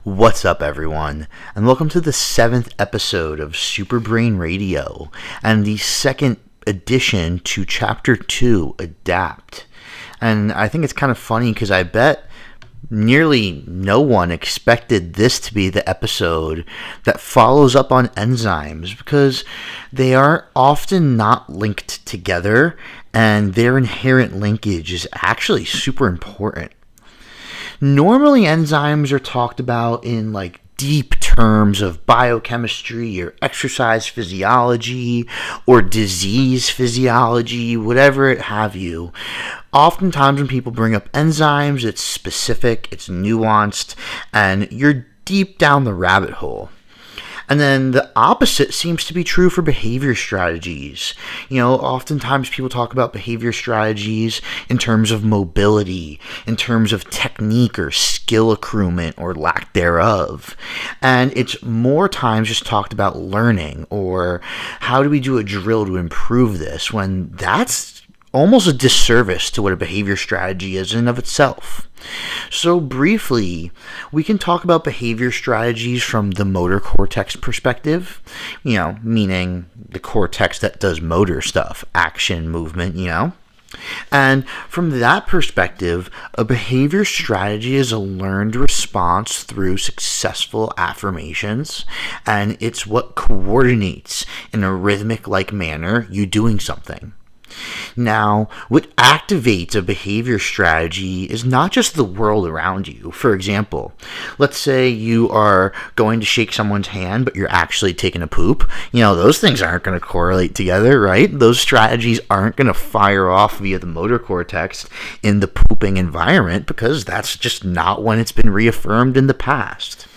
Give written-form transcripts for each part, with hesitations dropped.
What's up, everyone, and welcome to the 7th episode of Super Brain Radio, and the second addition to Chapter 2, Adapt. And I think it's kind of funny because I bet nearly no one expected this to be the episode that follows up on enzymes, because they are often not linked together, and their inherent linkage is actually super important. Normally, enzymes are talked about in deep terms of biochemistry or exercise physiology or disease physiology, whatever it have you. Oftentimes when people bring up enzymes, it's specific, it's nuanced, and you're deep down the rabbit hole. And then the opposite seems to be true for behavior strategies. Oftentimes people talk about behavior strategies in terms of mobility, in terms of technique or skill accruement or lack thereof. And it's more times just talked about learning or how do we do a drill to improve this, when that's almost a disservice to what a behavior strategy is in and of itself. So briefly, we can talk about behavior strategies from the motor cortex perspective, meaning the cortex that does motor stuff, action, movement, And from that perspective, a behavior strategy is a learned response through successful affirmations, and it's what coordinates in a rhythmic-like manner you doing something. Now, what activates a behavior strategy is not just the world around you. For example, let's say you are going to shake someone's hand, but you're actually taking a poop. Those things aren't going to correlate together, right? Those strategies aren't going to fire off via the motor cortex in the pooping environment, because that's just not when it's been reaffirmed in the past.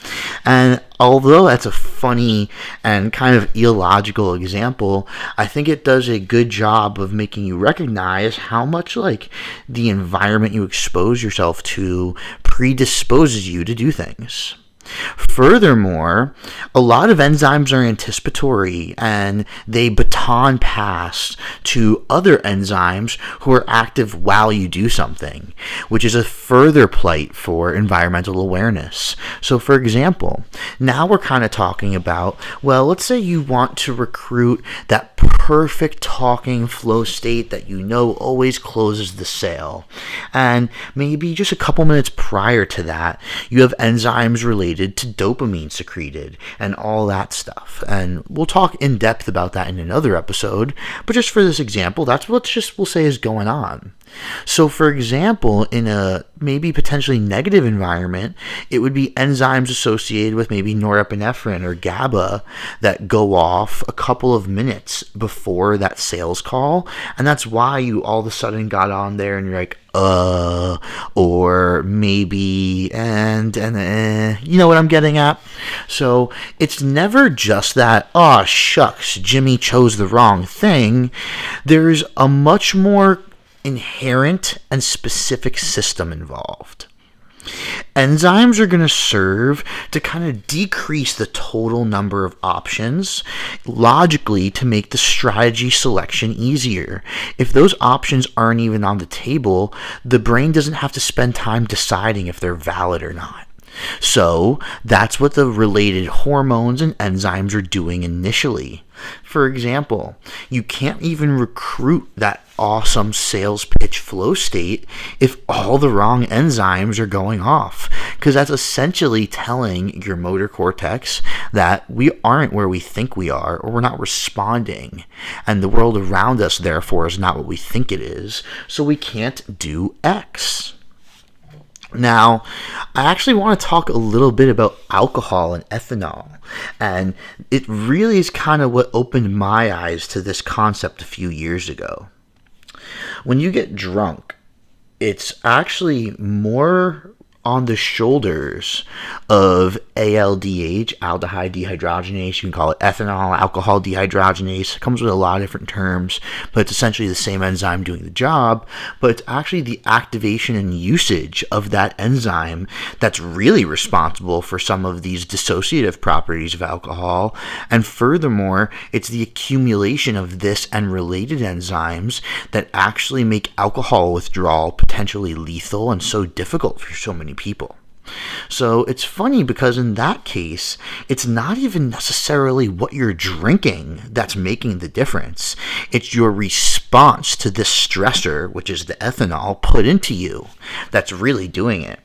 And although that's a funny and kind of illogical example, I think it does a good job of making you recognize how much the environment you expose yourself to predisposes you to do things. Furthermore, a lot of enzymes are anticipatory, and they baton pass to other enzymes who are active while you do something, which is a further plight for environmental awareness. So for example, now we're kind of talking about, let's say you want to recruit that perfect talking flow state that always closes the sale. And maybe just a couple minutes prior to that, you have enzymes related to dopamine secreted and all that stuff. And we'll talk in depth about that in another episode, but just for this example, that's what we'll say is going on. So for example, in a maybe potentially negative environment, it would be enzymes associated with maybe norepinephrine or GABA that go off a couple of minutes before that sales call. And that's why you all of a sudden got on there and you're like, or maybe, and you know what I'm getting at? So it's never just that, oh shucks, Jimmy chose the wrong thing. There's a much more inherent and specific system involved. Enzymes are going to serve to kind of decrease the total number of options logically to make the strategy selection easier. If those options aren't even on the table, the brain doesn't have to spend time deciding if they're valid or not. So that's what the related hormones and enzymes are doing initially. For example, you can't even recruit that awesome sales pitch flow state if all the wrong enzymes are going off, because that's essentially telling your motor cortex that we aren't where we think we are, or we're not responding, and the world around us therefore is not what we think it is, so we can't do X. Now, I actually want to talk a little bit about alcohol and ethanol, and it really is kind of what opened my eyes to this concept a few years ago. When you get drunk, it's actually more on the shoulders of ALDH, aldehyde dehydrogenase. You can call it ethanol, alcohol dehydrogenase. It comes with a lot of different terms, but it's essentially the same enzyme doing the job. But it's actually the activation and usage of that enzyme that's really responsible for some of these dissociative properties of alcohol. And furthermore, it's the accumulation of this and related enzymes that actually make alcohol withdrawal potentially lethal and so difficult for so many people. So it's funny because in that case, it's not even necessarily what you're drinking that's making the difference. It's your response to this stressor, which is the ethanol put into you, that's really doing it.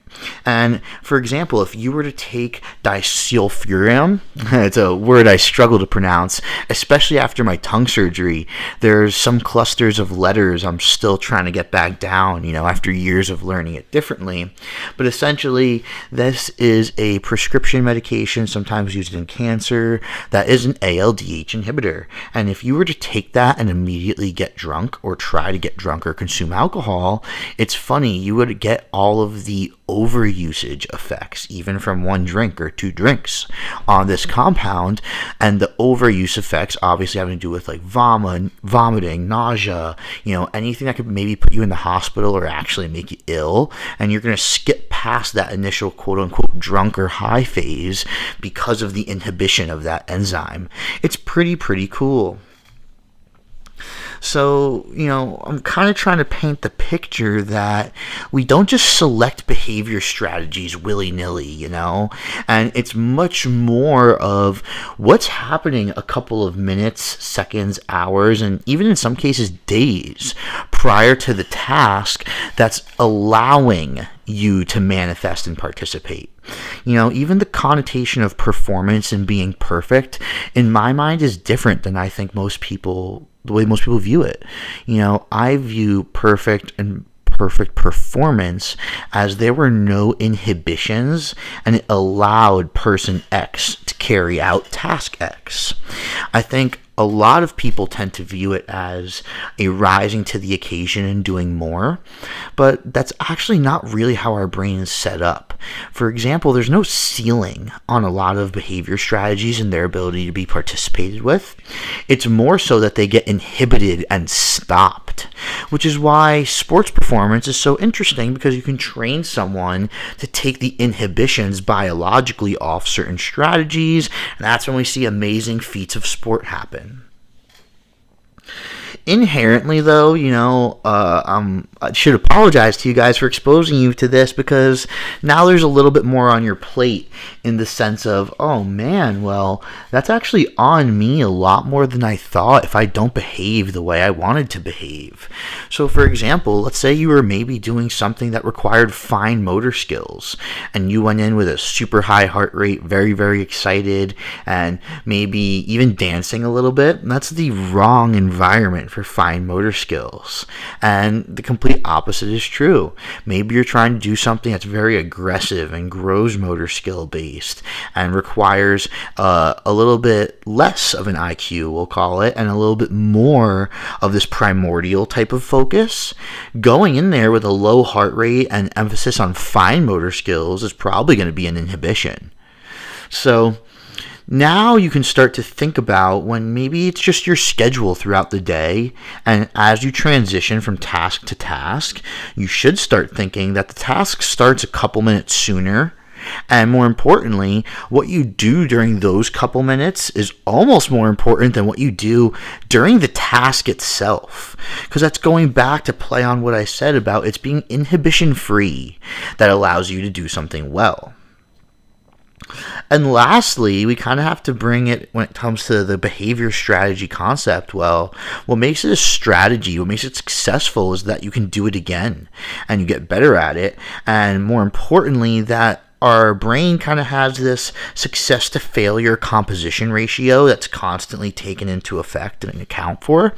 And for example, if you were to take disulfiram, it's a word I struggle to pronounce, especially after my tongue surgery. There's some clusters of letters I'm still trying to get back down, after years of learning it differently. But essentially, this is a prescription medication, sometimes used in cancer, that is an ALDH inhibitor. And if you were to take that and immediately get drunk, or try to get drunk or consume alcohol, it's funny, you would get all of the overusage effects, even from one drink or two drinks on this compound. And the overuse effects obviously having to do with like vomiting, nausea, anything that could maybe put you in the hospital or actually make you ill. And you're going to skip past that initial quote unquote drunk or high phase because of the inhibition of that enzyme. It's pretty cool. So, I'm kind of trying to paint the picture that we don't just select behavior strategies willy-nilly, and it's much more of what's happening a couple of minutes, seconds, hours, and even in some cases days prior to the task that's allowing you to manifest and participate. Even the connotation of performance and being perfect, in my mind, is different than I think the way most people view it. I view perfect performance as there were no inhibitions and it allowed person X to carry out task X. I think a lot of people tend to view it as a rising to the occasion and doing more, but that's actually not really how our brain is set up. For example, there's no ceiling on a lot of behavior strategies and their ability to be participated with. It's more so that they get inhibited and stopped, which is why sports performance is so interesting, because you can train someone to take the inhibitions biologically off certain strategies, and that's when we see amazing feats of sport happen. Inherently, though, I should apologize to you guys for exposing you to this, because now there's a little bit more on your plate in the sense of, oh man, well, that's actually on me a lot more than I thought if I don't behave the way I wanted to behave. So, for example, let's say you were maybe doing something that required fine motor skills, and you went in with a super high heart rate, very, very excited, and maybe even dancing a little bit. And that's the wrong environment for fine motor skills. And the complete opposite is true. Maybe you're trying to do something that's very aggressive and gross motor skill based and requires a little bit less of an IQ, we'll call it, and a little bit more of this primordial type of focus. Going in there with a low heart rate and emphasis on fine motor skills is probably going to be an inhibition. So now you can start to think about when maybe it's just your schedule throughout the day, and as you transition from task to task, you should start thinking that the task starts a couple minutes sooner. And more importantly, what you do during those couple minutes is almost more important than what you do during the task itself. Because that's going back to play on what I said about it's being inhibition-free that allows you to do something well. And lastly, we kind of have to bring it when it comes to the behavior strategy concept. Well, what makes it a strategy, what makes it successful is that you can do it again and you get better at it. And more importantly, that our brain kind of has this success to failure composition ratio that's constantly taken into effect and account for.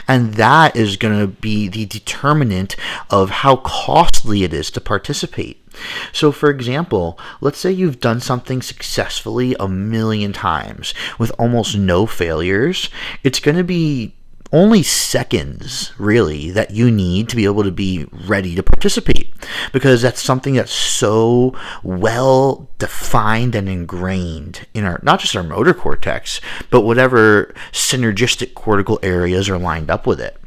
And that is going to be the determinant of how costly it is to participate. So, for example, let's say you've done something successfully 1,000,000 times with almost no failures. It's going to be only seconds, really, that you need to be able to be ready to participate, because that's something that's so well defined and ingrained in our, not just our motor cortex, but whatever synergistic cortical areas are lined up with it.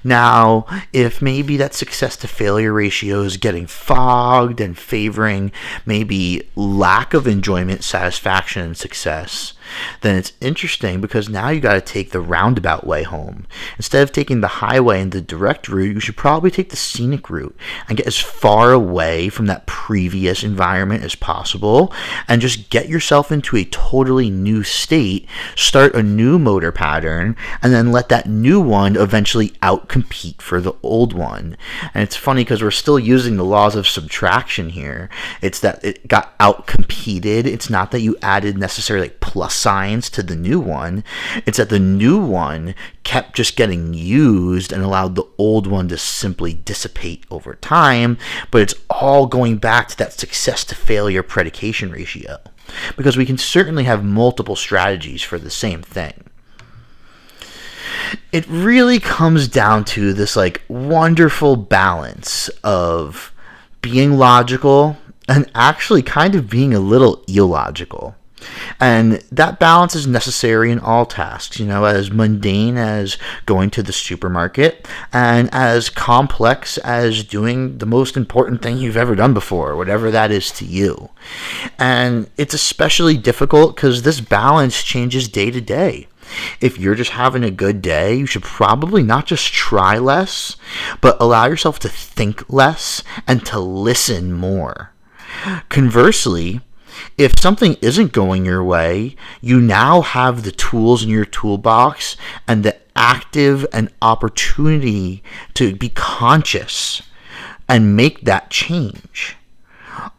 Now, if maybe that success to failure ratio is getting fogged and favoring maybe lack of enjoyment, satisfaction, and success, then it's interesting because now you got to take the roundabout way home. Instead of taking the highway and the direct route, you should probably take the scenic route and get as far away from that previous environment as possible and just get yourself into a totally new state, start a new motor pattern, and then let that new one eventually outcompete for the old one. And it's funny because we're still using the laws of subtraction here. It's that it got outcompeted. It's not that you added necessarily like plus signs to the new one. It's that the new one kept just getting used and allowed the old one to simply dissipate over time, but it's all going back to that success to failure predication ratio, because we can certainly have multiple strategies for the same thing. It really comes down to this like wonderful balance of being logical and actually kind of being a little illogical. And that balance is necessary in all tasks, as mundane as going to the supermarket and as complex as doing the most important thing you've ever done before, whatever that is to you. And it's especially difficult because this balance changes day to day. If you're just having a good day, you should probably not just try less, but allow yourself to think less and to listen more. Conversely, if something isn't going your way, you now have the tools in your toolbox and the active and opportunity to be conscious and make that change.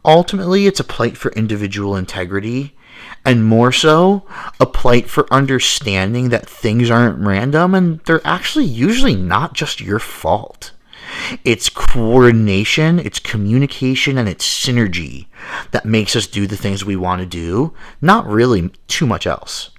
Ultimately, it's a plight for individual integrity, and more so, a plight for understanding that things aren't random and they're actually usually not just your fault. It's coordination, it's communication, and it's synergy that makes us do the things we want to do, not really too much else.